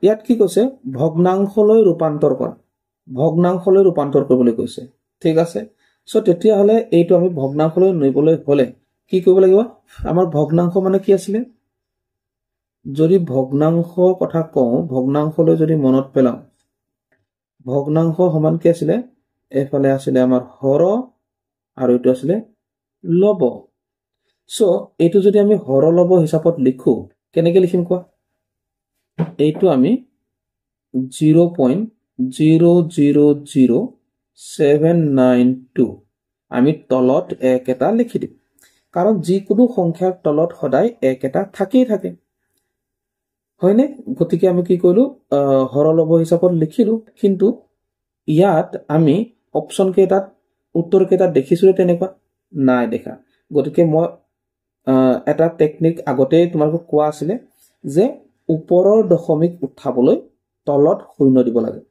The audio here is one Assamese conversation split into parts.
ইয়াত কি কৈছে ভগ্নাংশলৈ ৰূপান্তৰ কৰা ভগ্নাংশলৈ ৰূপান্তৰ কৰিবলৈ কৈছে ঠিক আছে সো তেতিয়া হলে এইটো আমি ভগ্নাংশলৈ নিবলৈ হলে কি কৰিব লাগিব আমাৰ ভগ্নাংশ মানে কি আছিল যদি ভগ্নাংশ কথা কওঁ ভগ্নাংশলৈ যদি মনত পেলাও ভগ্নাংশ সমান কি আছিল এফালে আছিল আমাৰ হৰ আৰু এটো আছিল লব সো এটো যদি আমি হৰ লব হিচাপত লিখো কেনেকৈ লিখিম কোৱা এইটো আমি 0.000792 আমি তলত এক এটা লিখি দিম কাৰণ যিকোনো সংখ্যাৰ তলত সদায় এক এটা থাকেই থাকে হয়নে গতিকে আমি কি কইলো হৰলব হিচাপত লিখিলো কিন্তু ইয়াত আমি অপচন কেইটাত উত্তৰ কেইটাত দেখিছো তেনেকুৱা নাই দেখা গতিকে মই এটা টেকনিক আগতে তোমালোকক কোৱা আছিল যে ওপৰৰ দশমিক উঠাবলৈ তলত শূন্য দিব লাগে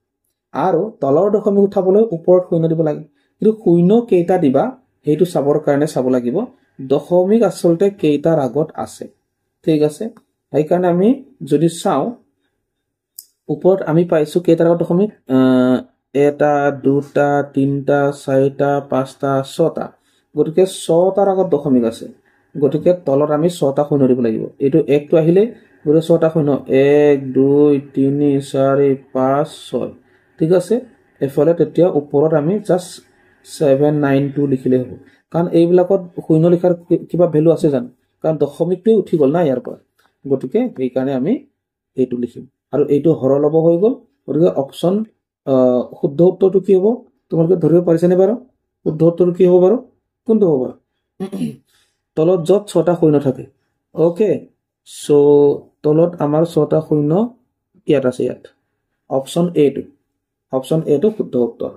আৰু তলৰ দশমিক উঠাবলৈ ওপৰত শূন্য দিব লাগে কিন্তু শূন্য কেইটা দিবা হেতু চাবৰ কাৰণে চাব লাগিব দশমিক আসলতে কেইটাৰ আগত আছে ঠিক আছে এই কাৰণে আমি যদি চাও ওপৰত আমি পাইছো কেইটাৰ আগত দশমিক এটা দুটা তিনটা চাৰিটা পাঁচটা ছটা গতিকে ছটাৰ আগত দশমিক আছে গতিকে তলত আমি ছটা শূন্য দিব লাগিব এটো একটো আহিলে গৰে ছটা শূন্য 1 2 3 4 5 6 ঠিক আছে এফালে তেতিয়া ওপৰত আমি জাস্ট 792 লিখিলে হ'ব কাৰণ এইবিলাকত শূন্য লিখাৰ কিবা ভ্যালু আছে জানো কাৰণ দশমিকটো উঠি গল না ইয়াৰ পৰা গতিকে এই কাৰণে আমি এইটো লিখিম আৰু এইটো হৰলব হৈ গল গতিকে অপচন শুদ্ধ উত্তৰটো কি হ'ব তোমালোকে ধৰিব পাৰিছানে বাৰু শুদ্ধ উত্তৰটো কি হ'ব বাৰু কোনটো হ'ব তলত যত ছটা শূন্য থাকে ওকে সো তলত আমাৰ ছটা শূন্য ইয়াত আছে ইয়াত অপচন এ টো শুদ্ধ উত্তৰ